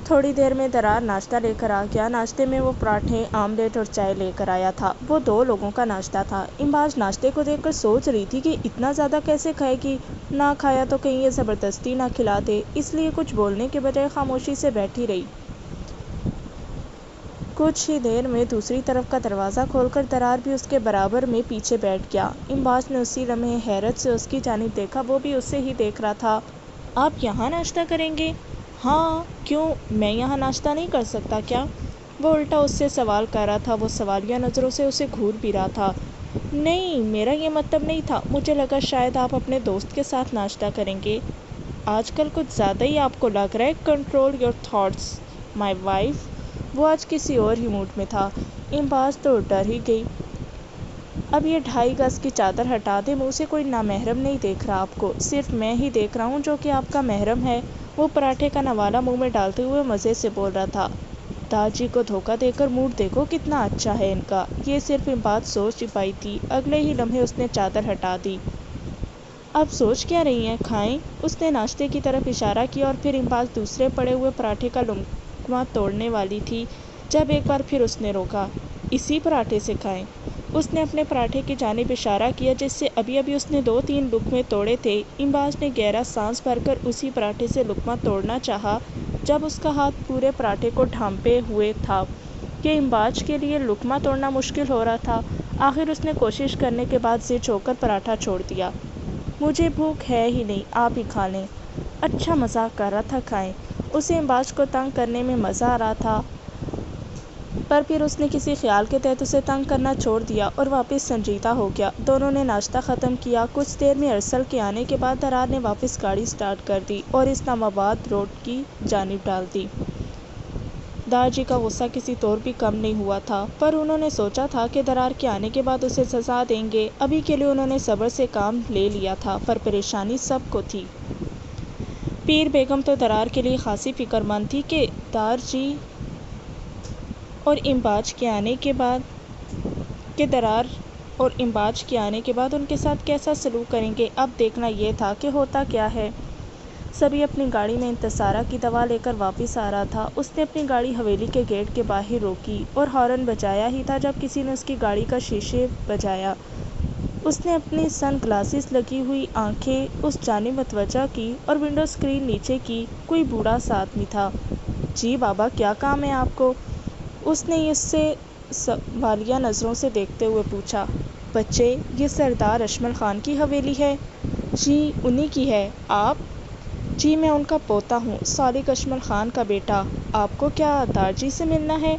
تھوڑی دیر میں درار ناشتہ لے کر آ گیا۔ ناشتے میں وہ پراٹھے، آملیٹ اور چائے لے کر آیا تھا۔ وہ 2 لوگوں کا ناشتہ تھا۔ امباج ناشتے کو دیکھ کر سوچ رہی تھی کہ اتنا زیادہ کیسے کھائے گی، نہ کھایا تو کہیں یہ زبردستی نہ کھلا دے، اس لیے کچھ بولنے کے بجائے خاموشی سے بیٹھی رہی۔ کچھ ہی دیر میں دوسری طرف کا دروازہ کھول کر درار بھی اس کے برابر میں پیچھے بیٹھ گیا۔ امباج نے اسی لمحے حیرت سے اس کی جانب دیکھا، وہ بھی اسے ہی دیکھ رہا تھا۔ آپ یہاں ناشتہ کریں گے؟ ہاں، کیوں، میں یہاں ناشتہ نہیں کر سکتا کیا؟ وہ الٹا اس سے سوال کر رہا تھا۔ وہ سوالیہ نظروں سے اسے گھور بھی رہا تھا۔ نہیں، میرا یہ مطلب نہیں تھا، مجھے لگا شاید آپ اپنے دوست کے ساتھ ناشتہ کریں گے۔ آج کل کچھ زیادہ ہی آپ کو لگ رہا ہے۔ Control your thoughts my wife. وہ آج کسی اور ہی موڈ میں تھا۔ امباج تو ڈر ہی گئی۔ اب یہ 2.5 گز کی چادر ہٹا دیں، منہ سے کوئی نامحرم نہیں دیکھ رہا آپ کو، صرف میں ہی دیکھ رہا ہوں جو کہ آپ کا محرم ہے۔ وہ پراٹھے کا نوالا منہ میں ڈالتے ہوئے مزے سے بول رہا تھا۔ داجی کو دھوکہ دے کر موڈ دیکھو کتنا اچھا ہے ان کا۔ یہ صرف امباج سوچ ہی پائی تھی۔ اگلے ہی لمحے اس نے چادر ہٹا دی۔ اب سوچ کیا رہی ہیں، کھائیں؟ اس نے ناشتے کی طرف اشارہ کیا اور پھر امباج دوسرے پڑے ہوئے پراٹھے کا لقمہ توڑنے والی تھی جب ایک بار پھر اس نے روکا۔ اسی پراٹھے سے کھائیں۔ اس نے اپنے پراٹھے کی جانب اشارہ کیا جس سے ابھی اس نے 2-3 لقمے توڑے تھے۔ امباج نے گہرا سانس بھر کر اسی پراٹھے سے لقمہ توڑنا چاہا جب اس کا ہاتھ پورے پراٹھے کو ڈھانپے ہوئے تھا کہ امباج کے لیے لقمہ توڑنا مشکل ہو رہا تھا۔ آخر اس نے کوشش کرنے کے بعد ضد ہو کر پراٹھا چھوڑ دیا۔ مجھے بھوک ہے ہی نہیں، آپ ہی کھا لیں۔ اچھا، مذاق کر رہا تھا، کھائیں۔ اسے امباج کو تنگ کرنے میں مزہ آ رہا تھا، پر پھر اس نے کسی خیال کے تحت اسے تنگ کرنا چھوڑ دیا اور واپس سنجیدہ ہو گیا۔ دونوں نے ناشتہ ختم کیا۔ کچھ دیر میں ارسل کے آنے کے بعد درار نے واپس گاڑی سٹارٹ کر دی اور اسلام آباد روڈ کی جانب ڈال دی۔ داجی کا غصہ کسی طور بھی کم نہیں ہوا تھا، پر انہوں نے سوچا تھا کہ درار کے آنے کے بعد اسے سزا دیں گے۔ ابھی کے لیے انہوں نے صبر سے کام لے لیا تھا، پر پریشانی سب کو تھی۔ پیر بیگم تو درار کے لیے خاصی فکر مند تھی کہ دارجی اور امباج کے آنے کے بعد ان کے ساتھ کیسا سلوک کریں گے۔ اب دیکھنا یہ تھا کہ ہوتا کیا ہے۔ سبھی اپنی گاڑی میں انتصارہ کی دوا لے کر واپس آ رہا تھا۔ اس نے اپنی گاڑی حویلی کے گیٹ کے باہر روکی اور ہارن بجایا ہی تھا جب کسی نے اس کی گاڑی کا شیشے بجایا۔ اس نے اپنی سن گلاسز لگی ہوئی آنکھیں اس جانب متوجہ کی اور ونڈو اسکرین نیچے کی۔ کوئی بوڑھا سا آدمی تھا۔ جی بابا، کیا کام ہے آپ کو؟ اس نے اس سے سوالیہ نظروں سے دیکھتے ہوئے پوچھا۔ بچے، یہ سردار اشمل خان کی حویلی ہے؟ جی، انہی کی ہے۔ آپ؟ جی، میں ان کا پوتا ہوں، سالک اشمل خان کا بیٹا۔ آپ کو کیا دارجی سے ملنا ہے؟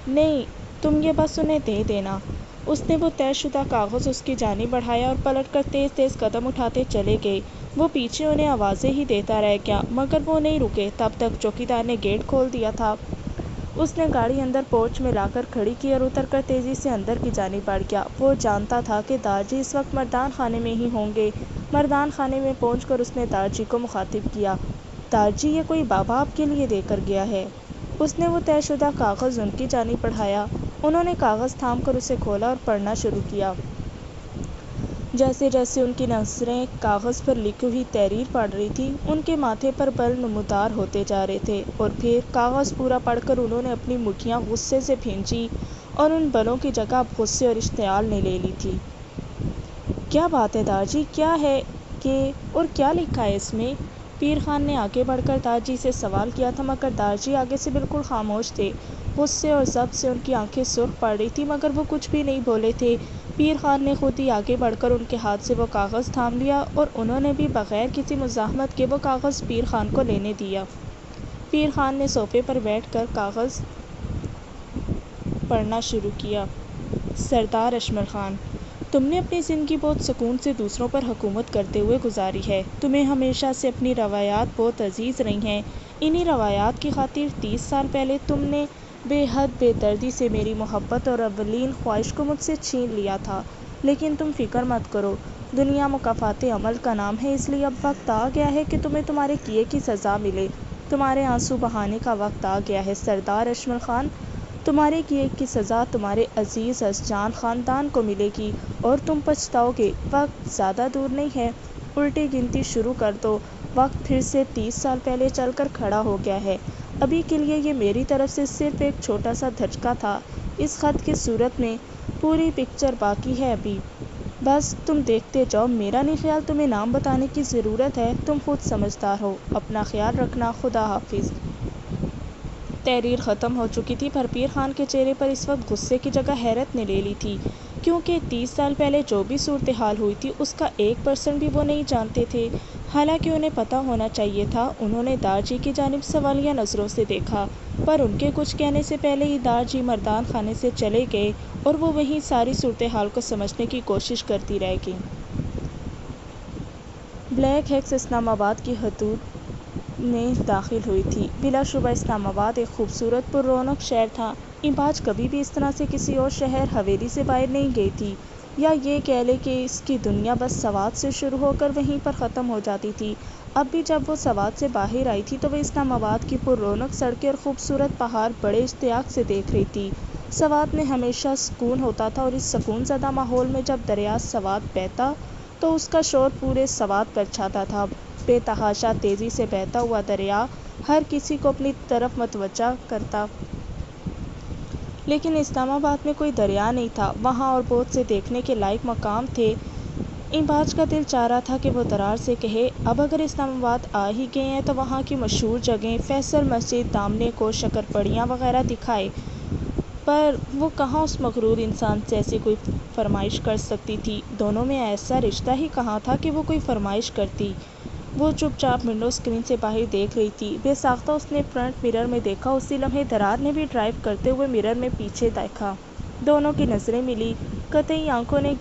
نہیں، تم یہ بس انہیں دے دینا۔ اس نے وہ طے شدہ کاغذ اس کی جانب بڑھایا اور پلٹ کر تیز تیز قدم اٹھاتے چلے گئے۔ وہ پیچھے انہیں آوازیں ہی دیتا رہ گیا، مگر وہ نہیں رکے تب تک چوکیدار نے گیٹ کھول دیا تھا۔ اس نے گاڑی اندر پورچ میں لا کر کھڑی کی اور اتر کر تیزی سے اندر کی جانب بڑھ گیا۔ وہ جانتا تھا کہ دارجی اس وقت مردان خانے میں ہی ہوں گے۔ مردان خانے میں پہنچ کر اس نے دارجی کو مخاطب کیا۔ دارجی، یہ کوئی بابا آپ کے لیے دے کر گیا ہے۔ اس نے وہ طے شدہ کاغذ ان کی جانب بڑھایا۔ انہوں نے کاغذ تھام کر اسے کھولا اور پڑھنا شروع کیا۔ جیسے جیسے ان کی نظریں کاغذ پر لکھی ہوئی تحریر پڑھ رہی تھیں، ان کے ماتھے پر بل نمودار ہوتے جا رہے تھے، اور پھر کاغذ پورا پڑھ کر انہوں نے اپنی مٹھیاں غصے سے بھینچی اور ان بلوں کی جگہ اب غصے اور اشتعال نے لے لی تھی۔ کیا بات ہے دارجی، کیا ہے یہ اور کیا لکھا ہے اس میں؟ پیر خان نے آگے بڑھ کر دارجی سے سوال کیا تھا، مگر دارجی آگے سے بالکل خاموش تھے۔ غصے اور ضبط سے ان کی آنکھیں سرخ پڑ رہی تھیں، مگر وہ کچھ بھی نہیں بولے تھے۔ پیر خان نے خود ہی آگے بڑھ کر ان کے ہاتھ سے وہ کاغذ تھام لیا اور انہوں نے بھی بغیر کسی مزاحمت کے وہ کاغذ پیر خان کو لینے دیا۔ پیر خان نے صوفے پر بیٹھ کر کاغذ پڑھنا شروع کیا۔ سردار اشمل خان، تم نے اپنی زندگی بہت سکون سے دوسروں پر حکومت کرتے ہوئے گزاری ہے۔ تمہیں ہمیشہ سے اپنی روایات بہت عزیز رہی ہیں۔ انہی روایات کی خاطر 30 سال پہلے تم نے بے حد بے دردی سے میری محبت اور اولین خواہش کو مجھ سے چھین لیا تھا، لیکن تم فکر مت کرو، دنیا مکافات عمل کا نام ہے، اس لیے اب وقت آ گیا ہے کہ تمہیں تمہارے کیے کی سزا ملے۔ تمہارے آنسو بہانے کا وقت آ گیا ہے سردار اشمل خان۔ تمہارے کیے کی سزا تمہارے عزیز از جان خاندان کو ملے گی اور تم پچھتاؤ گے۔ وقت زیادہ دور نہیں ہے، الٹی گنتی شروع کر دو، وقت پھر سے 30 سال پہلے چل کر کھڑا ہو گیا ہے۔ ابھی کے لیے یہ میری طرف سے صرف ایک چھوٹا سا دھچکا تھا، اس خط کی صورت میں پوری پکچر باقی ہے ابھی۔ بس تم دیکھتے جاؤ، میرا نہیں خیال تمہیں نام بتانے کی ضرورت ہے، تم خود سمجھدار ہو۔ اپنا خیال رکھنا، خدا حافظ۔ تحریر ختم ہو چکی تھی پر پیر خان کے چہرے پر اس وقت غصے کی جگہ حیرت نے لے لی تھی، کیونکہ 30 سال پہلے جو بھی صورتحال ہوئی تھی اس کا 1% بھی وہ نہیں جانتے تھے۔ حالانکہ انہیں پتہ ہونا چاہیے تھا۔ انہوں نے دارجی کی جانب سوالیہ نظروں سے دیکھا، پر ان کے کچھ کہنے سے پہلے ہی دارجی مردان خانے سے چلے گئے اور وہ وہیں ساری صورتحال کو سمجھنے کی کوشش کرتی رہ گئی۔ بلیک ہیکس اسلام آباد کی حدود میں داخل ہوئی تھی۔ بلا شبہ اسلام آباد ایک خوبصورت پر رونق شہر تھا۔ امباج کبھی بھی اس طرح سے کسی اور شہر حویلی سے باہر نہیں گئی تھی، یا یہ کہہ لیں کہ اس کی دنیا بس سوات سے شروع ہو کر وہیں پر ختم ہو جاتی تھی۔ اب بھی جب وہ سوات سے باہر آئی تھی تو وہ اسلام آباد کی پر رونق سڑکیں اور خوبصورت پہاڑ بڑے اشتیاق سے دیکھ رہی تھی۔ سوات میں ہمیشہ سکون ہوتا تھا، اور اس سکون زدہ ماحول میں جب دریا سوات بہتا تو اس کا شور پورے سوات پر چھاتا تھا۔ بے تحاشا تیزی سے بہتا ہوا دریا ہر کسی کو اپنی طرف متوجہ کرتا۔ لیکن اسلام آباد میں کوئی دریا نہیں تھا وہاں، اور بہت سے دیکھنے کے لائق مقام تھے۔ امباج کا دل چاہ رہا تھا کہ وہ درار سے کہے، اب اگر اسلام آباد آ ہی گئے ہیں تو وہاں کی مشہور جگہیں، فیصل مسجد، دامنے کو، شکرپڑیاں وغیرہ دکھائے، پر وہ کہاں اس مغرور انسان سے ایسی کوئی فرمائش کر سکتی تھی؟ دونوں میں ایسا رشتہ ہی کہاں تھا کہ وہ کوئی فرمائش کرتی؟ وہ چپ چاپ ونڈو اسکرین سے باہر دیکھ رہی تھی۔ بے ساختہ اس نے فرنٹ مرر میں دیکھا، اسی لمحے درار نے بھی ڈرائیو کرتے ہوئے مرر میں پیچھے دیکھا۔ دونوں کی نظریں ملی۔ قطعی آنکھوں نے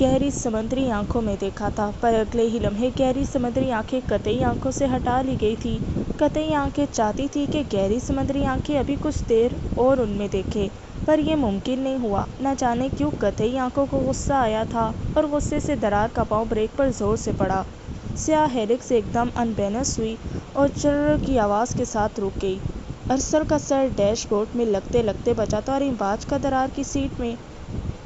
گہری سمندری آنکھوں میں دیکھا تھا، پر اگلے ہی لمحے گہری سمندری آنکھیں قطعی آنکھوں سے ہٹا لی گئی تھی۔ قطعی آنکھیں چاہتی تھی کہ گہری سمندری آنکھیں ابھی کچھ دیر اور ان میں دیکھے، پر یہ ممکن نہیں ہوا۔ نہ جانے کیوں قطعی آنکھوں کو غصہ آیا تھا، اور غصے سے درار کا پاؤں بریک پر زور سے پڑا۔ سیاہ ہیلکس ایک دم ان بیلنس ہوئی اور چرر کی آواز کے ساتھ رک گئی۔ ارسل کا سر ڈیش بورڈ میں لگتے لگتے بچا تھا، اور امباج کا درار کی سیٹ میں۔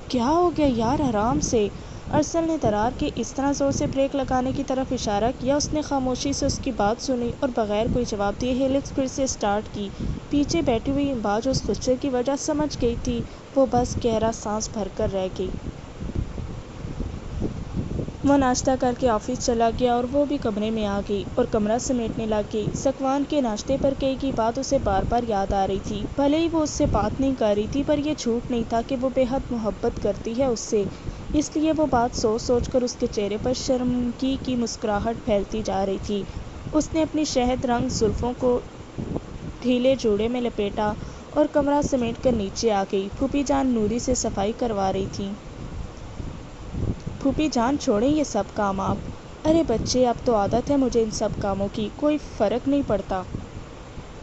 کیا ہو گیا یار، آرام سے! ارسل نے درار کے اس طرح زور سے بریک لگانے کی طرف اشارہ کیا۔ اس نے خاموشی سے اس کی بات سنی اور بغیر کوئی جواب دیے ہیلکس پھر سے اسٹارٹ کی۔ پیچھے بیٹھی ہوئی امباج اس غصے کی وجہ سمجھ گئی تھی۔ وہ بس گہرا سانس بھر کر رہ گئی۔ وہ ناشتہ کر کے آفس چلا گیا اور وہ بھی کمرے میں آ گئی اور کمرہ سمیٹنے لگ گئی۔ سکوان کے ناشتے پر کہی گئی بات اسے بار بار یاد آ رہی تھی۔ بھلے ہی وہ اس سے بات نہیں کر رہی تھی، پر یہ جھوٹ نہیں تھا کہ وہ بے حد محبت کرتی ہے اس سے، اس لیے وہ بات سوچ سوچ کر اس کے چہرے پر شرمگی کی مسکراہٹ پھیلتی جا رہی تھی۔ اس نے اپنی شہد رنگ زلفوں کو ڈھیلے جوڑے میں لپیٹا اور کمرہ سمیٹ کر نیچے آ گئی۔ پھوپھی جان نوری سے صفائی کروا رہی تھیں۔ پھوپھی جان چھوڑیں یہ سب کام آپ۔ ارے بچے، اب تو عادت ہے مجھے ان سب کاموں کی، کوئی فرق نہیں پڑتا۔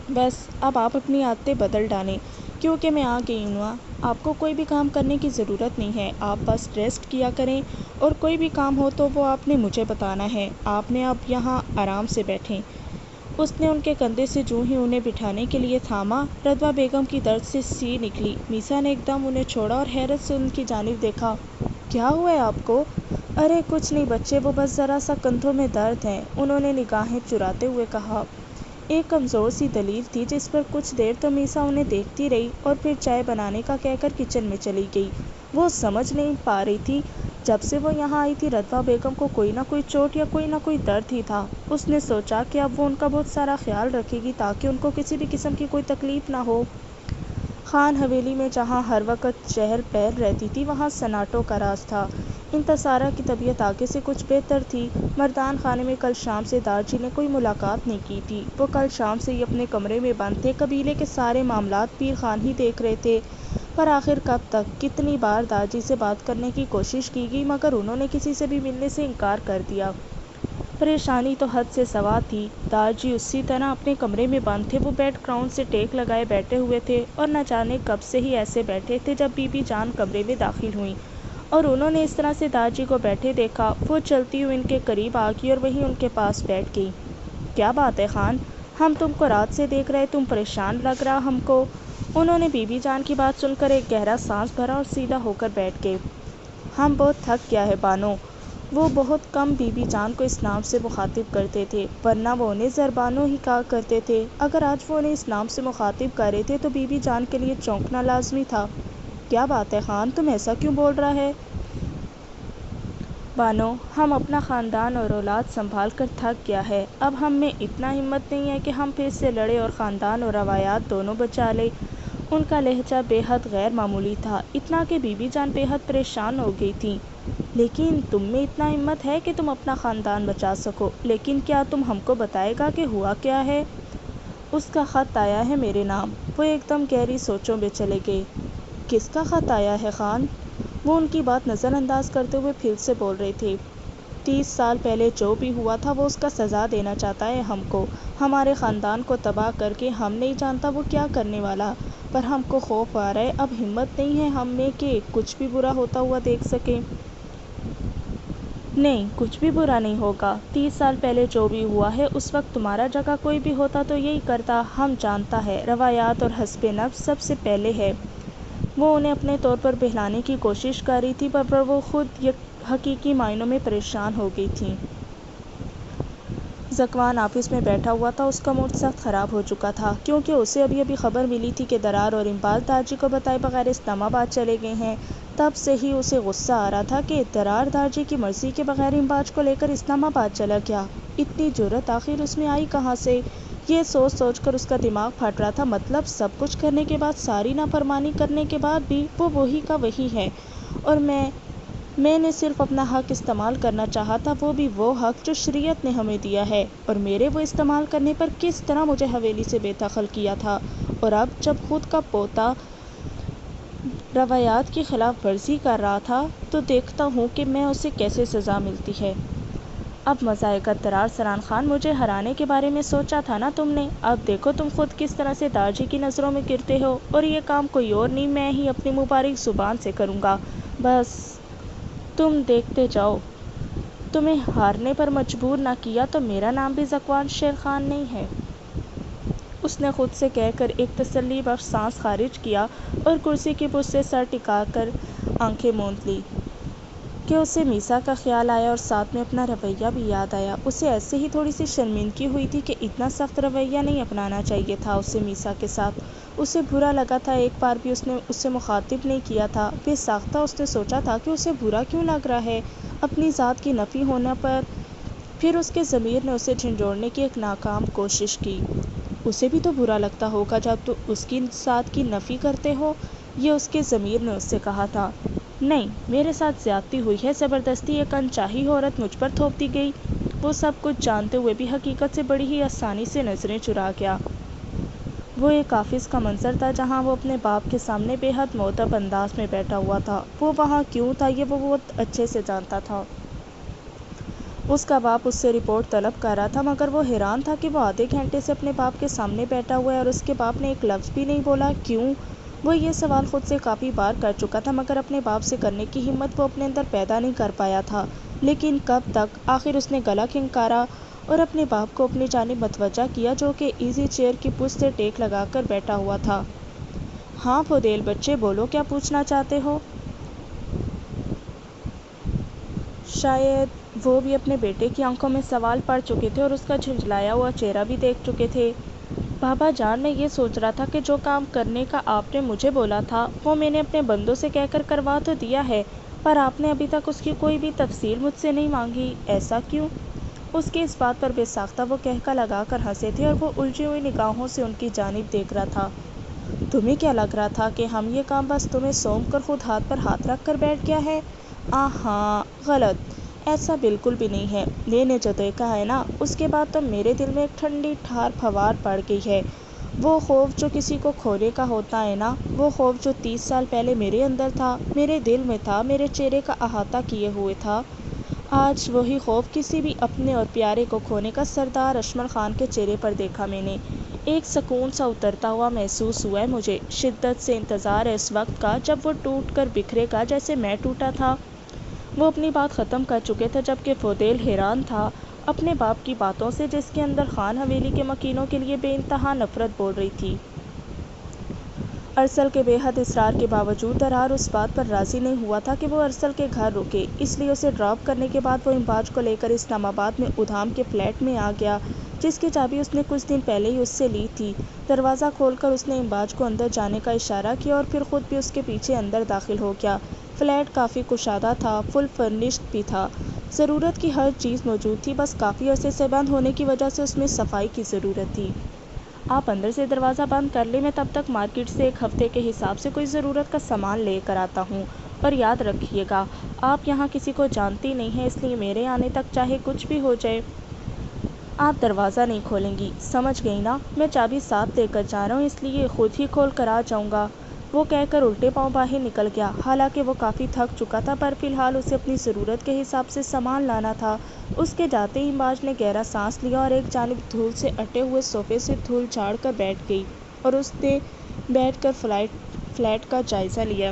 بس اب آپ اپنی عادتیں بدل ڈالیں، کیونکہ میں آ گئی ہوں۔ آپ کو کوئی بھی کام کرنے کی ضرورت نہیں ہے، آپ بس ریسٹ کیا کریں، اور کوئی بھی کام ہو تو وہ آپ نے مجھے بتانا ہے۔ آپ نے اب یہاں آرام سے بیٹھیں۔ اس نے ان کے کندھے سے جوں ہی انہیں بٹھانے کے لیے تھاما، رتبہ بیگم کی درد سے سی نکلی۔ میسا نے ایک دم انہیں چھوڑا اور حیرت سے ان کی جانب دیکھا۔ کیا ہوا ہے آپ کو؟ ارے کچھ نہیں بچے، وہ بس ذرا سا کندھوں میں درد ہے، انہوں نے نگاہیں چراتے ہوئے کہا۔ ایک کمزور سی دلیل تھی جس پر کچھ دیر تو میسا انہیں دیکھتی رہی اور پھر چائے بنانے کا کہہ کر کچن میں چلی گئی۔ وہ سمجھ نہیں پا رہی تھی، جب سے وہ یہاں آئی تھی رتبہ بیگم کو کوئی نہ کوئی چوٹ یا کوئی نہ کوئی درد ہی تھا۔ اس نے سوچا کہ اب وہ ان کا بہت سارا خیال رکھے گی تاکہ ان کو کسی بھی قسم کی کوئی تکلیف نہ ہو۔ خان حویلی میں جہاں ہر وقت چہل پہل رہتی تھی، وہاں سناٹوں کا راج تھا۔ انتصارہ کی طبیعت آگے سے کچھ بہتر تھی۔ مردان خانے میں کل شام سے دارجی نے کوئی ملاقات نہیں کی تھی۔ وہ کل شام سے ہی اپنے کمرے میں بند تھے۔ قبیلے کے سارے معاملات پیر خان ہی دیکھ رہے تھے، پر آخر کب تک؟ کتنی بار دارجی سے بات کرنے کی کوشش کی گئی، مگر انہوں نے کسی سے بھی ملنے سے انکار کر دیا۔ پریشانی تو حد سے سوا تھی۔ دارجی اسی طرح اپنے کمرے میں بند تھے۔ وہ بیک گراؤنڈ سے ٹیک لگائے بیٹھے ہوئے تھے، اور نہ جانے کب سے ہی ایسے بیٹھے تھے جب بی بی جان کمرے میں داخل ہوئیں اور انہوں نے اس طرح سے دارجی کو بیٹھے دیکھا۔ وہ چلتی ہوئی ان کے قریب آ گئی اور وہیں ان کے پاس بیٹھ گئی۔ کیا بات ہے خان، ہم تم کو رات سے دیکھ رہے، تم پریشان لگ رہا ہم کو۔ انہوں نے بی بی جان کی بات سن کر ایک گہرا سانس بھرا اور سیدھا ہو کر بیٹھ گئے۔ ہم بہت تھک گیا ہے بانو، وہ بہت کم بی بی جان کو اس نام سے مخاطب کرتے تھے، ورنہ وہ انہیں زربانو ہی کہا کرتے تھے۔ اگر آج وہ انہیں اس نام سے مخاطب کر رہے تھے تو بی بی جان کے لیے چونکنا لازمی تھا۔ کیا بات ہے خان، تم ایسا کیوں بول رہا ہے؟ بانو، ہم اپنا خاندان اور اولاد سنبھال کر تھک گیا ہے، اب ہم میں اتنا ہمت نہیں ہے کہ ہم پھر سے لڑیں اور خاندان اور روایات دونوں بچا لیں۔ ان کا لہجہ بے حد غیر معمولی تھا، اتنا کہ بی بی جان بے حد پریشان ہو گئی تھیں۔ لیکن تم میں اتنا ہمت ہے کہ تم اپنا خاندان بچا سکو، لیکن کیا تم ہم کو بتائے گا کہ ہوا کیا ہے؟ اس کا خط آیا ہے میرے نام۔ وہ ایک دم گہری سوچوں میں چلے گئے۔ کس کا خط آیا ہے خان؟ وہ ان کی بات نظر انداز کرتے ہوئے پھر سے بول رہے تھے۔ 30 سال پہلے جو بھی ہوا تھا وہ اس کا سزا دینا چاہتا ہے ہم کو، ہمارے خاندان کو تباہ کر کے۔ ہم نہیں جانتا وہ کیا کرنے والا، پر ہم کو خوف آ رہا ہے، اب ہمت نہیں ہے ہم میں کہ کچھ بھی برا ہوتا ہوا دیکھ سکیں۔ نہیں، کچھ بھی برا نہیں ہوگا۔ 30 سال پہلے جو بھی ہوا ہے اس وقت تمہارا جگہ کوئی بھی ہوتا تو یہی کرتا۔ ہم جانتا ہے روایات اور حسب نفس سب سے پہلے ہے۔ وہ انہیں اپنے طور پر بہلانے کی کوشش کر رہی تھی، پر وہ خود حقیقی معنوں میں پریشان ہو گئی تھیں۔ ذکوان آفس میں بیٹھا ہوا تھا، اس کا موڈ سخت خراب ہو چکا تھا، کیونکہ اسے ابھی ابھی خبر ملی تھی کہ درار اور امباز دارجی کو بتائے بغیر اسلام آباد چلے گئے ہیں۔ تب سے ہی اسے غصہ آ رہا تھا کہ درار دارجی کی مرضی کے بغیر امباز کو لے کر اسلام آباد چلا گیا۔ اتنی جرأت آخر اس میں آئی کہاں سے؟ یہ سوچ سوچ کر اس کا دماغ پھٹ رہا تھا۔ مطلب سب کچھ کرنے کے بعد، ساری نافرمانی کرنے کے بعد بھی وہ وہی کا وہی ہے، اور میں نے صرف اپنا حق استعمال کرنا چاہا تھا، وہ بھی وہ حق جو شریعت نے ہمیں دیا ہے، اور میرے وہ استعمال کرنے پر کس طرح مجھے حویلی سے بے دخل کیا تھا، اور اب جب خود کا پوتا روایات کی خلاف ورزی کر رہا تھا تو دیکھتا ہوں کہ میں اسے کیسے سزا ملتی ہے۔ اب مزہ آئے گا درار سران خان، مجھے ہرانے کے بارے میں سوچا تھا نا تم نے؟ اب دیکھو تم خود کس طرح سے دارجی کی نظروں میں گرتے ہو، اور یہ کام کوئی اور نہیں، میں ہی اپنی مبارک زبان سے کروں گا۔ بس تم دیکھتے جاؤ، تمہیں ہارنے پر مجبور نہ کیا تو میرا نام بھی ذکوان شیر خان نہیں ہے۔ اس نے خود سے کہہ کر ایک تسلی بخش سانس خارج کیا اور کرسی کی پشت سے سر ٹکا کر آنکھیں موند لیں کہ اسے میسا کا خیال آیا اور ساتھ میں اپنا رویہ بھی یاد آیا۔ اسے ایسے ہی تھوڑی سی شرمندگی ہوئی تھی کہ اتنا سخت رویہ نہیں اپنانا چاہیے تھا اسے میسا کے ساتھ۔ اسے برا لگا تھا، ایک بار بھی اس نے اسے مخاطب نہیں کیا تھا۔ بے ساختہ اس نے سوچا تھا کہ اسے برا کیوں لگ رہا ہے اپنی ذات کی نفی ہونے پر۔ پھر اس کے ضمیر نے اسے جھنجھوڑنے کی ایک ناکام کوشش کی۔ اسے بھی تو برا لگتا ہوگا جب تم اس کی ذات کی نفی کرتے ہو، یہ اس کے ضمیر نے اس سے کہا تھا۔ نہیں، میرے ساتھ زیادتی ہوئی ہے، زبردستی ایک انچاہی عورت مجھ پر تھوپ دی گئی۔ وہ سب کچھ جانتے ہوئے بھی حقیقت سے بڑی ہی آسانی سے نظریں چرا گیا۔ وہ ایک آفس کا منظر تھا جہاں وہ اپنے باپ کے سامنے بے حد مؤدب انداز میں بیٹھا ہوا تھا۔ وہ وہاں کیوں تھا یہ وہ بہت اچھے سے جانتا تھا۔ اس کا باپ اس سے رپورٹ طلب کر رہا تھا، مگر وہ حیران تھا کہ وہ آدھے گھنٹے سے اپنے باپ کے سامنے بیٹھا ہوا ہے اور اس کے باپ نے ایک لفظ بھی نہیں بولا۔ کیوں؟ وہ یہ سوال خود سے کافی بار کر چکا تھا، مگر اپنے باپ سے کرنے کی ہمت وہ اپنے اندر پیدا نہیں کر پایا تھا۔ لیکن کب تک؟ آخر اس نے گلا کھنکارا اور اپنے باپ کو اپنی جانب متوجہ کیا، جو کہ ایزی چیئر کی پشت سے ٹیک لگا کر بیٹھا ہوا تھا۔ ہاں فوادیل بچے، بولو کیا پوچھنا چاہتے ہو؟ شاید وہ بھی اپنے بیٹے کی آنکھوں میں سوال پڑھ چکے تھے اور اس کا جھنجھلایا ہوا چہرہ بھی دیکھ چکے تھے۔ بابا جان، میں یہ سوچ رہا تھا کہ جو کام کرنے کا آپ نے مجھے بولا تھا وہ میں نے اپنے بندوں سے کہہ کر کروا تو دیا ہے، پر آپ نے ابھی تک اس کی کوئی بھی تفصیل مجھ سے نہیں مانگی، ایسا کیوں؟ اس کی اس بات پر بے ساختہ وہ قہقہ لگا کر ہنسے تھے اور وہ الجھی ہوئی نگاہوں سے ان کی جانب دیکھ رہا تھا۔ تمہیں کیا لگ رہا تھا کہ ہم یہ کام بس تمہیں سونپ کر خود ہاتھ پر ہاتھ رکھ کر بیٹھ گیا ہے؟ ہاں، غلط، ایسا بالکل بھی نہیں ہے۔ میں نے جو دیکھا ہے نا، اس کے بعد تو میرے دل میں ایک ٹھنڈی ٹھار پھوار پڑ گئی ہے۔ وہ خوف جو کسی کو کھونے کا ہوتا ہے نا، وہ خوف جو 30 سال پہلے میرے اندر تھا، میرے دل میں تھا، میرے چہرے کا احاطہ کیے ہوئے تھا، آج وہی خوف کسی بھی اپنے اور پیارے کو کھونے کا سردار اشمل خان کے چہرے پر دیکھا میں نے۔ ایک سکون سا اترتا ہوا محسوس ہوا ہے مجھے، شدت سے انتظار ہے اس وقت کا جب وہ ٹوٹ کر بکھرے گا جیسے میں ٹوٹا تھا۔ وہ اپنی بات ختم کر چکے تھے جبکہ فوادیل حیران تھا اپنے باپ کی باتوں سے، جس کے اندر خان حویلی کے مکینوں کے لیے بے انتہا نفرت بول رہی تھی۔ ارسل کے بے حد اصرار کے باوجود درار اس بات پر راضی نہیں ہوا تھا کہ وہ ارسل کے گھر رکے، اس لیے اسے ڈراپ کرنے کے بعد وہ امباج کو لے کر اسلام آباد میں ادھام کے فلیٹ میں آ گیا، جس کی چابی اس نے کچھ دن پہلے ہی اس سے لی تھی۔ دروازہ کھول کر اس نے امباج کو اندر جانے کا اشارہ کیا اور پھر خود بھی اس کے پیچھے اندر داخل ہو گیا۔ فلیٹ کافی کشادہ تھا، فل فرنشڈ بھی تھا، ضرورت کی ہر چیز موجود تھی، بس کافی عرصے سے بند ہونے کی وجہ سے اس میں صفائی کی ضرورت تھی۔ آپ اندر سے دروازہ بند کر لیں، میں تب تک مارکیٹ سے ایک ہفتے کے حساب سے کوئی ضرورت کا سامان لے کر آتا ہوں، اور یاد رکھیے گا آپ یہاں کسی کو جانتی نہیں ہیں، اس لیے میرے آنے تک چاہے کچھ بھی ہو جائے آپ دروازہ نہیں کھولیں گی، سمجھ گئی نا؟ میں چابی ساتھ لے کر جا رہا ہوں، اس لیے خود ہی کھول کر آ جاؤں گا۔ وہ کہہ کر الٹے پاؤں باہر نکل گیا، حالانکہ وہ کافی تھک چکا تھا، پر فی الحال اسے اپنی ضرورت کے حساب سے سامان لانا تھا۔ اس کے جاتے ہی امباج نے گہرا سانس لیا اور ایک جانب دھول سے اٹے ہوئے صوفے سے دھول جھاڑ کر بیٹھ گئی، اور اس نے بیٹھ کر فلیٹ کا جائزہ لیا۔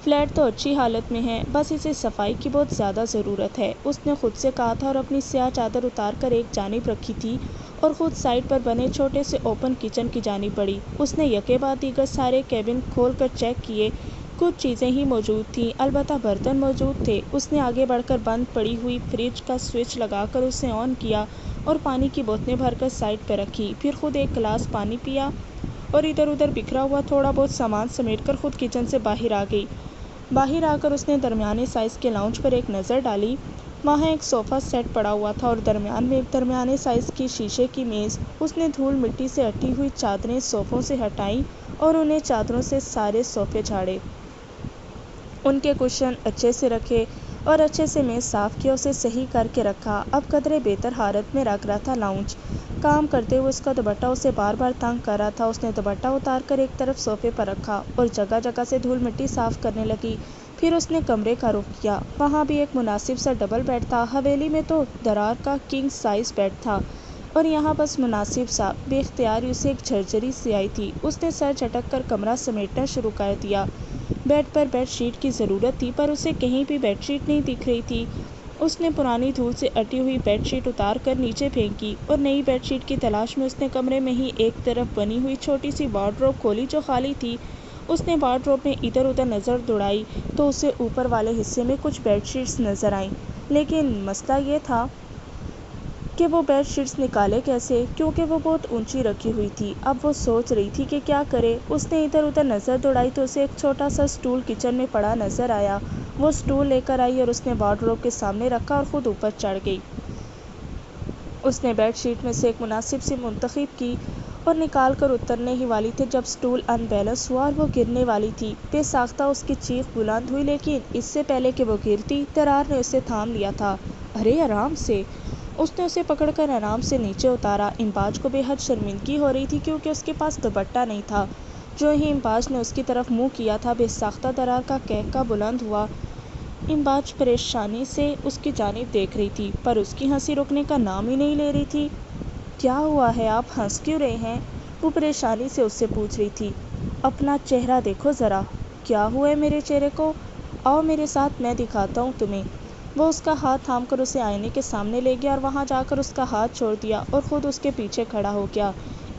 فلیٹ تو اچھی حالت میں ہے، بس اسے صفائی کی بہت زیادہ ضرورت ہے، اس نے خود سے کہا تھا، اور اپنی سیاہ چادر اتار کر ایک جانب رکھی تھی اور خود سائڈ پر بنے چھوٹے سے اوپن کچن کی جانب بڑھی۔ اس نے یکے بعد دیگر سارے کیبن کھول کر چیک کیے، کچھ چیزیں ہی موجود تھیں، البتہ برتن موجود تھے۔ اس نے آگے بڑھ کر بند پڑی ہوئی فریج کا سوئچ لگا کر اسے آن کیا اور پانی کی بوتلیں بھر کر سائڈ پہ رکھی، پھر خود ایک گلاس پانی پیا اور ادھر ادھر بکھرا ہوا تھوڑا بہت سامان سمیٹ کر خود کچن سے باہر آ گئی۔ باہر آ کر اس نے درمیانے سائز کے لاؤنج پر ایک نظر ڈالی، وہاں ایک صوفہ سیٹ پڑا ہوا تھا اور درمیان میں ایک درمیانے سائز کی شیشے کی میز۔ اس نے دھول مٹی سے اٹی ہوئی چادریں صوفوں سے ہٹائیں اور انہیں چادروں سے سارے صوفے جھاڑے، ان کے کشن اچھے سے رکھے اور اچھے سے میز صاف کیا، اسے صحیح کر کے رکھا، اب قدرے بہتر حالت میں لگ رہا تھا۔ لاؤنج کام کرتے ہوئے اس کا دوپٹہ اسے بار بار تنگ کر رہا تھا، اس نے دوپٹہ اتار کر ایک طرف صوفے پر رکھا اور جگہ جگہ سے دھول مٹی صاف کرنے لگی، پھر اس نے کمرے کا رخ کیا، وہاں بھی ایک مناسب سا ڈبل بیڈ تھا، حویلی میں تو درار کا کنگ سائز بیڈ تھا اور یہاں بس مناسب سا، بے اختیار اسے ایک جھرجھری سی آئی تھی، اس نے سر جھٹک کر کمرہ سمیٹنا شروع کر دیا۔ بیڈ پر بیڈ شیٹ کی ضرورت تھی، پر اسے کہیں بھی بیڈ شیٹ نہیں دکھ رہی تھی۔ اس نے پرانی دھول سے اٹی ہوئی بیڈ شیٹ اتار کر نیچے پھینکی اور نئی بیڈ شیٹ کی تلاش میں اس نے کمرے میں ہی ایک طرف بنی ہوئی چھوٹی سی وارڈروب کھولی جو خالی تھی۔ اس نے وارڈروب میں ادھر ادھر نظر دوڑائی تو اسے اوپر والے حصے میں کچھ بیڈ شیٹس نظر آئیں، لیکن مسئلہ یہ تھا کہ وہ بیڈ شیٹس نکالے کیسے، کیونکہ وہ بہت اونچی رکھی ہوئی تھی۔ اب وہ سوچ رہی تھی کہ کیا کرے۔ اس نے ادھر ادھر نظر دوڑائی تو اسے ایک چھوٹا سا سٹول کچن میں پڑا نظر آیا، وہ سٹول لے کر آئی اور اس نے وارڈروب کے سامنے رکھا اور خود اوپر چڑھ گئی۔ اس نے بیڈ شیٹ میں سے ایک مناسب سی منتخب کی اور نکال کر اترنے ہی والی تھی جب سٹول ان بیلنس ہوا اور وہ گرنے والی تھی۔ بے ساختہ اس کی چیخ بلند ہوئی، لیکن اس سے پہلے کہ وہ گرتی، درار نے اسے تھام لیا تھا۔ ارے آرام سے! اس نے اسے پکڑ کر آرام سے نیچے اتارا۔ امباج کو بے حد شرمندگی ہو رہی تھی کیونکہ اس کے پاس دوپٹہ نہیں تھا۔ جو ہی امباج نے اس کی طرف منہ کیا تھا، بے ساختہ درار کا قہقہا بلند ہوا۔ امباج پریشانی سے اس کی جانب دیکھ رہی تھی، پر اس کی ہنسی رکنے کا نام ہی نہیں لے رہی تھی۔ کیا ہوا ہے، آپ ہنس کیوں رہے ہیں؟ وہ پریشانی سے اس سے پوچھ رہی تھی۔ اپنا چہرہ دیکھو ذرا، کیا ہوا ہے میرے چہرے کو؟ آؤ میرے ساتھ، میں دکھاتا ہوں تمہیں۔ وہ اس کا ہاتھ تھام کر اسے آئینے کے سامنے لے گیا اور وہاں جا کر اس کا ہاتھ چھوڑ دیا اور خود اس کے پیچھے کھڑا ہو گیا۔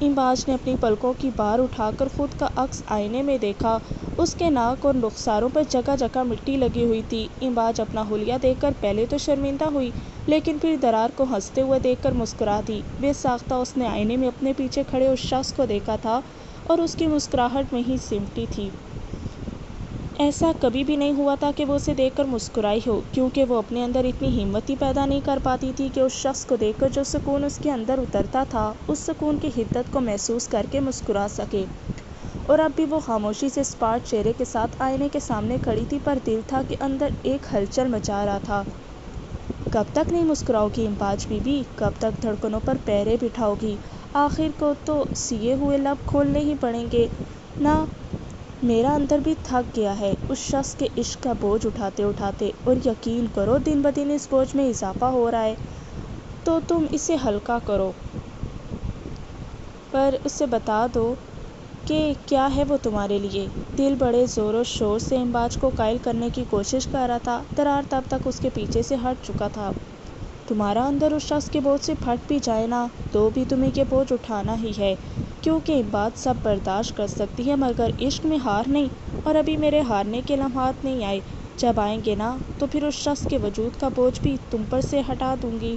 امباج نے اپنی پلکوں کی بار اٹھا کر خود کا عکس آئینے میں دیکھا، اس کے ناک اور رخساروں پر جگہ جگہ مٹی لگی ہوئی تھی۔ امباج اپنا حلیہ دیکھ کر پہلے تو شرمندہ ہوئی، لیکن پھر درار کو ہنستے ہوئے دیکھ کر مسکرا دی۔ بے ساختہ اس نے آئینے میں اپنے پیچھے کھڑے اس شخص کو دیکھا تھا اور اس کی مسکراہٹ وہیں سمٹی تھی۔ ایسا کبھی بھی نہیں ہوا تھا کہ وہ اسے دیکھ کر مسکرائی ہو، کیونکہ وہ اپنے اندر اتنی ہمت ہی پیدا نہیں کر پاتی تھی کہ اس شخص کو دیکھ کر جو سکون اس کے اندر اترتا تھا، اس سکون کی حدت کو محسوس کر کے مسکرا سکے۔ اور اب بھی وہ خاموشی سے اسپاٹ چہرے کے ساتھ آئینے کے سامنے کھڑی تھی، پر دل تھا کہ اندر ایک ہلچل مچا رہا تھا۔ کب تک نہیں مسکراؤ گی امباج بی بی؟ کب تک دھڑکنوں پر پہرے بٹھاؤ گی؟ آخر کو تو سیے ہوئے لب کھولنے ہی پڑیں گے نا؟ میرا اندر بھی تھک گیا ہے اس شخص کے عشق کا بوجھ اٹھاتے اٹھاتے، اور یقین کرو دن بدن اس بوجھ میں اضافہ ہو رہا ہے، تو تم اسے ہلکا کرو، پر اسے بتا دو کہ کیا ہے وہ تمہارے لیے۔ دل بڑے زور و شور سے امباج کو قائل کرنے کی کوشش کر رہا تھا۔ درار تب تک اس کے پیچھے سے ہٹ چکا تھا۔ تمہارا اندر اس شخص کے بوجھ سے پھٹ بھی جائے نا تو بھی تمہیں یہ بوجھ اٹھانا ہی ہے، کیونکہ بات سب برداشت کر سکتی ہے مگر عشق میں ہار نہیں، اور ابھی میرے ہارنے کے لمحات نہیں آئے، جب آئیں گے نا تو پھر اس شخص کے وجود کا بوجھ بھی تم پر سے ہٹا دوں گی۔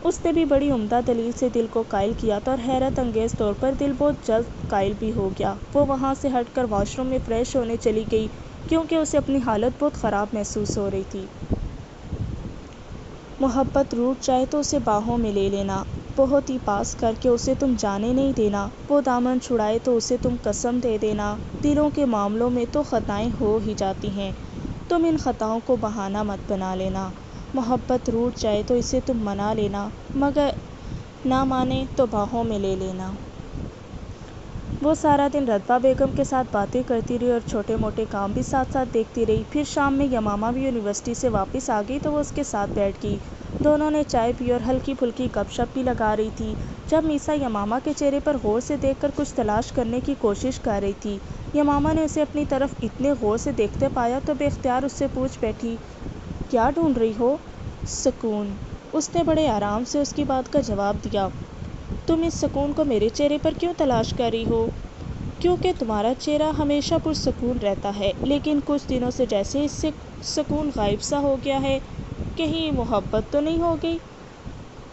اس نے بھی بڑی عمدہ دلیل سے دل کو قائل کیا تھا اور حیرت انگیز طور پر دل بہت جلد قائل بھی ہو گیا۔ وہ وہاں سے ہٹ کر واش روم میں فریش ہونے چلی گئی کیونکہ اسے اپنی حالت بہت خراب محسوس ہو رہی تھی۔ محبت روٹھ جائے تو اسے باہوں میں لے لینا، بہت ہی پاس کر کے اسے تم جانے نہیں دینا، وہ دامن چھڑائے تو اسے تم قسم دے دینا۔ دلوں کے معاملوں میں تو خطائیں ہو ہی جاتی ہیں، تم ان خطاؤں کو بہانہ مت بنا لینا۔ محبت روٹھ جائے تو اسے تم منا لینا، مگر نہ مانے تو باہوں میں لے لینا۔ وہ سارا دن رتبہ بیگم کے ساتھ باتیں کرتی رہی اور چھوٹے موٹے کام بھی ساتھ ساتھ دیکھتی رہی۔ پھر شام میں یمامہ بھی یونیورسٹی سے واپس آ گئی تو وہ اس کے ساتھ بیٹھ گئی۔ دونوں نے چائے پی اور ہلکی پھلکی گپ شپ بھی لگا رہی تھی۔ جب میسا یمامہ کے چہرے پر غور سے دیکھ کر کچھ تلاش کرنے کی کوشش کر رہی تھی، یمامہ نے اسے اپنی طرف اتنے غور سے دیکھتے پایا تو بے اختیار اس سے پوچھ بیٹھی، کیا ڈھونڈ رہی ہو؟ سکون۔ اس نے بڑے آرام سے اس کی بات کا جواب دیا۔ تم اس سکون کو میرے چہرے پر کیوں تلاش کر رہی ہو؟ کیونکہ تمہارا چہرہ ہمیشہ پرسکون رہتا ہے، لیکن کچھ دنوں سے جیسے اس سے سکون غائب سا ہو گیا ہے، کہیں محبت تو نہیں ہو گئی؟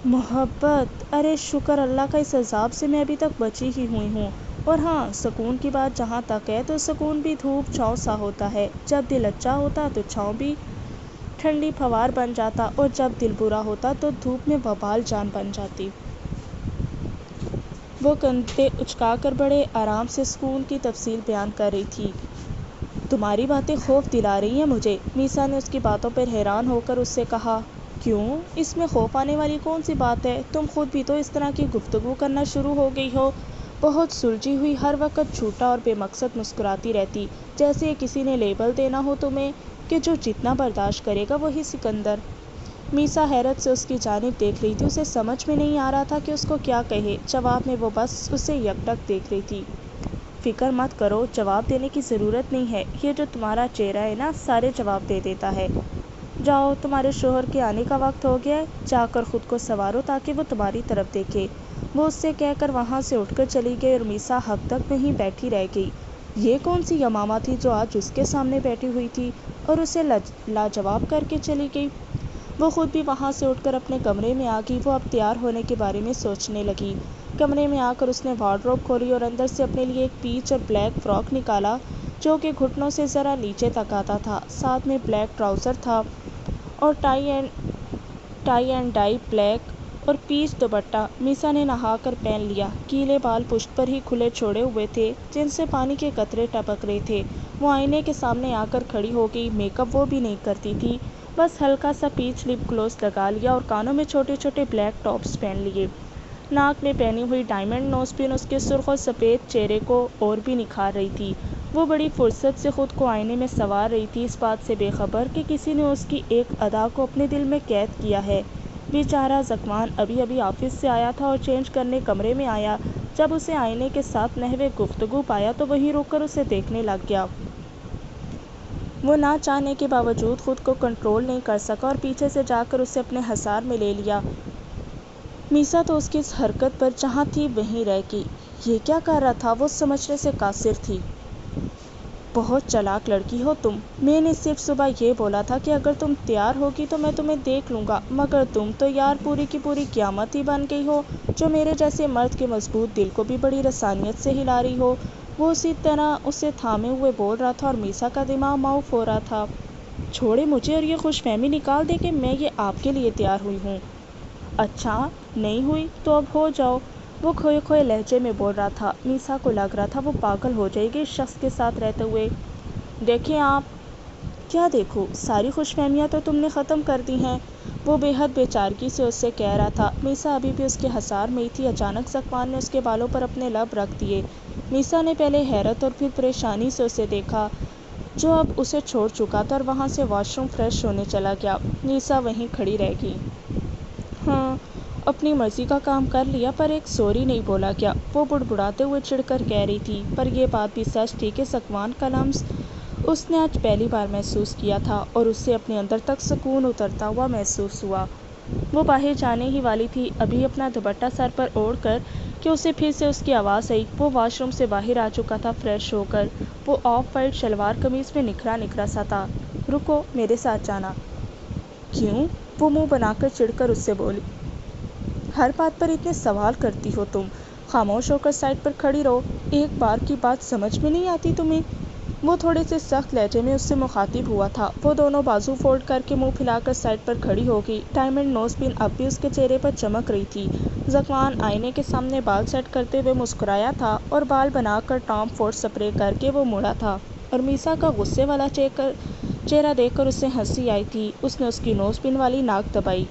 محبت؟ ارے شکر اللہ کا، اس عذاب سے میں ابھی تک بچی ہی ہوئی ہوں۔ اور ہاں، سکون کی بات جہاں تک ہے تو سکون بھی دھوپ چھاؤں سا ہوتا ہے، جب دل اچھا ہوتا تو چھاؤں بھی ٹھنڈی پھوار بن جاتا اور جب دل برا ہوتا تو دھوپ میں وبال جان بن جاتی۔ وہ کندھے اچکا کر بڑے آرام سے سکون کی تفصیل بیان کر رہی تھی۔ تمہاری باتیں خوف دلا رہی ہیں مجھے، میسا نے اس کی باتوں پر حیران ہو کر اس سے کہا۔ کیوں؟ اس میں خوف آنے والی کون سی بات ہے؟ تم خود بھی تو اس طرح کی گفتگو کرنا شروع ہو گئی ہو، بہت سلجھی ہوئی، ہر وقت جھوٹا اور بے مقصد مسکراتی رہتی، جیسے کسی نے لیبل دینا ہو تمہیں کہ جو جتنا برداشت کرے گا وہی سکندر۔ میسا حیرت سے اس کی جانب دیکھ رہی تھی، اسے سمجھ میں نہیں آ رہا تھا کہ اس کو کیا کہے۔ جواب میں وہ بس اسے یکٹک دیکھ رہی تھی۔ فکر مت کرو، جواب دینے کی ضرورت نہیں ہے، یہ جو تمہارا چہرہ ہے نا سارے جواب دے دیتا ہے۔ جاؤ، تمہارے شوہر کے آنے کا وقت ہو گیا ہے، جا کر خود کو سنوارو تاکہ وہ تمہاری طرف دیکھے۔ وہ اس سے کہہ کر وہاں سے اٹھ کر چلی گئی اور میسا حد تک وہیں بیٹھی رہ گئی۔ یہ کون سی یمامہ تھی جو آج اس کے سامنے بیٹھی ہوئی تھی اور اسے لاجواب کر کے چلی گئی؟ وہ خود بھی وہاں سے اٹھ کر اپنے کمرے میں آ گئی۔ وہ اب تیار ہونے کے بارے میں سوچنے لگی۔ کمرے میں آ کر اس نے وارڈروب کھولی اور اندر سے اپنے لیے ایک پیچ اور بلیک فراک نکالا جو کہ گھٹنوں سے ذرا نیچے تک آتا تھا، ساتھ میں بلیک ٹراؤزر تھا اور ٹائی اینڈ ڈائی بلیک اور پیچ دوپٹہ میسا نے نہا کر پہن لیا۔ گیلے بال پشت پر ہی کھلے چھوڑے ہوئے تھے جن سے پانی کے قطرے ٹپک رہے تھے۔ وہ آئینے کے سامنے آ کر کھڑی ہو گئی۔ میک اپ وہ بھی نہیں کرتی تھی، بس ہلکا سا پیچ لپ گلوس لگا لیا اور کانوں میں چھوٹے چھوٹے بلیک ٹاپس پہن لیے۔ ناک میں پہنی ہوئی ڈائمنڈ نوز پن اس کے سرخ اور سفید چہرے کو اور بھی نکھار رہی تھی۔ وہ بڑی فرصت سے خود کو آئینے میں سنوار رہی تھی، اس بات سے بے خبر کہ کسی نے اس کی ایک ادا کو اپنے دل میں قید کیا ہے۔ بیچارہ زکوان ابھی ابھی آفس سے آیا تھا اور چینج کرنے کمرے میں آیا۔ جب اسے آئینے کے ساتھ نحوِ گفتگو پایا تو وہیں رک کر اسے دیکھنے لگ گیا۔ وہ نہ چاہنے کے باوجود خود کو کنٹرول نہیں کر سکا اور پیچھے سے جا کر اسے اپنے حصار میں لے لیا۔ میسا تو اس کی اس حرکت پر جہاں تھی وہیں رہ گئی۔ یہ کیا کر رہا تھا؟ وہ سمجھنے سے قاصر تھی۔ بہت چالاک لڑکی ہو تم۔ میں نے صرف صبح یہ بولا تھا کہ اگر تم تیار ہوگی تو میں تمہیں دیکھ لوں گا، مگر تم تو یار پوری کی پوری قیامت ہی بن گئی ہو جو میرے جیسے مرد کے مضبوط دل کو بھی بڑی رسانیت سے ہلا رہی ہو۔ وہ اسی طرح اسے تھامے ہوئے بول رہا تھا اور میسا کا دماغ معاف ہو رہا تھا۔ چھوڑے مجھے اور یہ خوش فہمی نکال دے کہ میں یہ آپ کے لیے تیار ہوئی ہوں۔ اچھا نہیں ہوئی تو اب ہو جاؤ، وہ کھوئے کھوئے لہجے میں بول رہا تھا۔ میسا کو لگ رہا تھا وہ پاگل ہو جائے گی اس شخص کے ساتھ رہتے ہوئے۔ دیکھیں آپ۔ کیا دیکھوں؟ ساری خوش فہمیاں تو تم نے ختم کر دی ہیں، وہ بے حد بے چارگی سے اس سے کہہ رہا تھا۔ میسا ابھی بھی اس کے حصار میں ہی تھی۔ اچانک زکوان نے اس کے بالوں پر اپنے لب رکھ دیے۔ میسا نے پہلے حیرت اور پھر پریشانی سے اسے دیکھا جو اب اسے چھوڑ چکا تھا اور وہاں سے واش روم فریش ہونے چلا گیا۔ میسا وہیں کھڑی رہ گئی۔ ہاں، اپنی مرضی کا کام کر لیا پر ایک سوری نہیں بولا گیا، وہ بڑبڑاتے ہوئے چڑھ کر کہہ رہی تھی۔ پر یہ بات بھی سچ تھی کہ زکوان کا لمس اس نے آج پہلی بار محسوس کیا تھا اور اسے اپنے اندر تک سکون اترتا ہوا محسوس ہوا۔ وہ باہر جانے ہی والی تھی، ابھی اپنا دوپٹہ سر پر اوڑھ کر کہ اسے پھر سے اس کی آواز آئی۔ وہ واش روم سے باہر آ چکا تھا فریش ہو کر۔ وہ آف وائٹ شلوار قمیض میں نکھرا نکھرا سا تھا۔ رکو، میرے ساتھ جانا۔ کیوں؟ وہ منہ بنا کر چڑھ کر اس سے بولی۔ ہر بات پر اتنے سوال کرتی ہو تم، خاموش ہو کر سائڈ پر کھڑی رہو، ایک بار کی بات سمجھ میں نہیں آتی تمہیں؟ وہ تھوڑے سے سخت لہجے میں اس سے مخاطب ہوا تھا۔ وہ دونوں بازو فولڈ کر کے منہ پھیلا کر سائڈ پر کھڑی ہو گئی۔ ڈائمنڈ نوز پن اب بھی اس کے چہرے پر چمک رہی تھی۔ ذکوان آئینے کے سامنے بال سیٹ کرتے ہوئے مسکرایا تھا اور بال بنا کر ٹام فورڈ سپرے کر کے وہ مڑا تھا اور میسا کا غصے والا چہرہ دیکھ کر اسے ہنسی آئی تھی۔ اس نے اس کی نوز پن والی ناک دبائی۔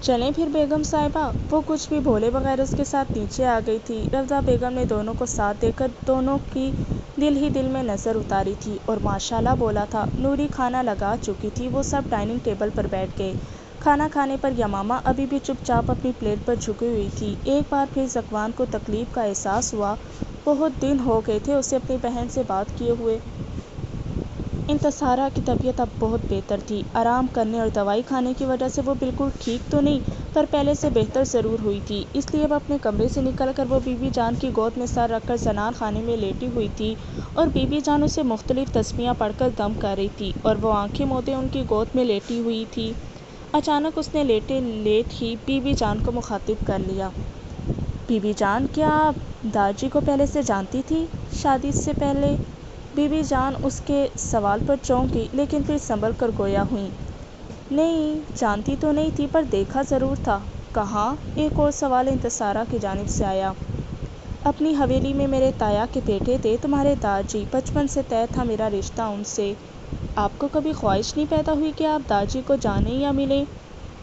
چلیں پھر بیگم صاحبہ۔ وہ کچھ بھی بولے بغیر اس کے ساتھ نیچے آ گئی تھی۔ رضا بیگم نے دونوں کو ساتھ دے کر دونوں کی دل ہی دل میں نظر اتاری تھی اور ماشاءاللہ بولا تھا۔ نوری کھانا لگا چکی تھی۔ وہ سب ڈائننگ ٹیبل پر بیٹھ گئے۔ کھانا کھانے پر یمامہ ابھی بھی چپ چاپ اپنی پلیٹ پر جھکی ہوئی تھی۔ ایک بار پھر ذکوان کو تکلیف کا احساس ہوا۔ بہت دن ہو گئے تھے اسے اپنی بہن سے بات کیے ہوئے۔ انتصارہ کی طبیعت اب بہت بہتر تھی۔ آرام کرنے اور دوائی کھانے کی وجہ سے وہ بالکل ٹھیک تو نہیں، پر پہلے سے بہتر ضرور ہوئی تھی۔ اس لیے اب اپنے کمرے سے نکل کر وہ بی بی جان کی گود میں سر رکھ کر زنان خانے میں لیٹی ہوئی تھی اور بی بی جان اسے مختلف تسمیہ پڑھ کر دم کر رہی تھی اور وہ آنکھیں موندے ان کی گود میں لیٹی ہوئی تھی۔ اچانک اس نے لیٹے لیٹ ہی بی بی جان کو مخاطب کر لیا۔ بی بی جان، کیا آپ داجی کو پہلے سے جانتی تھی، شادی سے پہلے؟ بی بی جان اس کے سوال پر چونک گئی، لیکن پھر سنبھل کر گویا ہوئیں۔ نہیں، جانتی تو نہیں تھی، پر دیکھا ضرور تھا۔ کہاں؟ ایک اور سوال انتصارہ کی جانب سے آیا۔ اپنی حویلی میں میرے تایا کے بیٹے تھے تمہارے داجی، بچپن سے طے تھا میرا رشتہ ان سے۔ آپ کو کبھی خواہش نہیں پیدا ہوئی کہ آپ داجی کو جانیں یا ملیں؟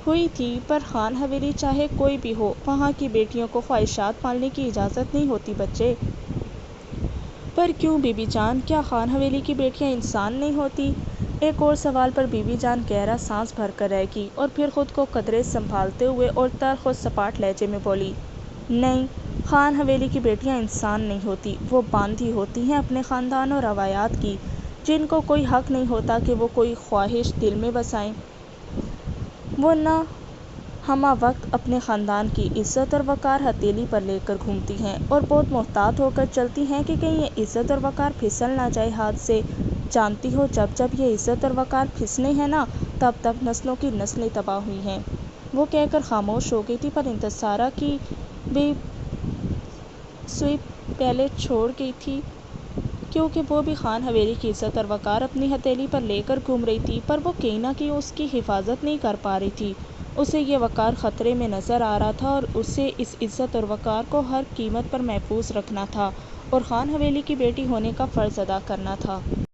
ہوئی تھی، پر خان حویلی چاہے کوئی بھی ہو، وہاں کی بیٹیوں کو خواہشات پالنے کی اجازت نہیں ہوتی بچے۔ پر کیوں بی بی جان، کیا خان حویلی کی بیٹیاں انسان نہیں ہوتی؟ ایک اور سوال پر بی بی جان گہرا سانس بھر کر رہ گئی اور پھر خود کو قدرے سنبھالتے ہوئے اور تلخ و سپاٹ لہجے میں بولی، نہیں، خان حویلی کی بیٹیاں انسان نہیں ہوتی، وہ باندھی ہوتی ہیں اپنے خاندان اور روایات کی، جن کو کوئی حق نہیں ہوتا کہ وہ کوئی خواہش دل میں بسائیں۔ وہ نہ ہمہ وقت اپنے خاندان کی عزت اور وقار ہتھیلی پر لے کر گھومتی ہیں اور بہت محتاط ہو کر چلتی ہیں کہ کہیں یہ عزت اور وقار پھسل نہ جائے ہاتھ سے۔ جانتی ہو، جب جب یہ عزت اور وقار پھسلے ہیں نا، تب تب نسلوں کی نسلیں تباہ ہوئی ہیں۔ وہ کہہ کر خاموش ہو گئی تھی، پر انتصارہ کی بھی سوئپ پہلے چھوڑ گئی تھی، کیونکہ وہ بھی خان حویلی کی عزت اور وقار اپنی ہتھیلی پر لے کر گھوم رہی تھی، پر وہ کہیں نہ کہیں اس کی حفاظت نہیں کر پا رہی تھی۔ اسے یہ وقار خطرے میں نظر آ رہا تھا اور اسے اس عزت اور وقار کو ہر قیمت پر محفوظ رکھنا تھا اور خان حویلی کی بیٹی ہونے کا فرض ادا کرنا تھا۔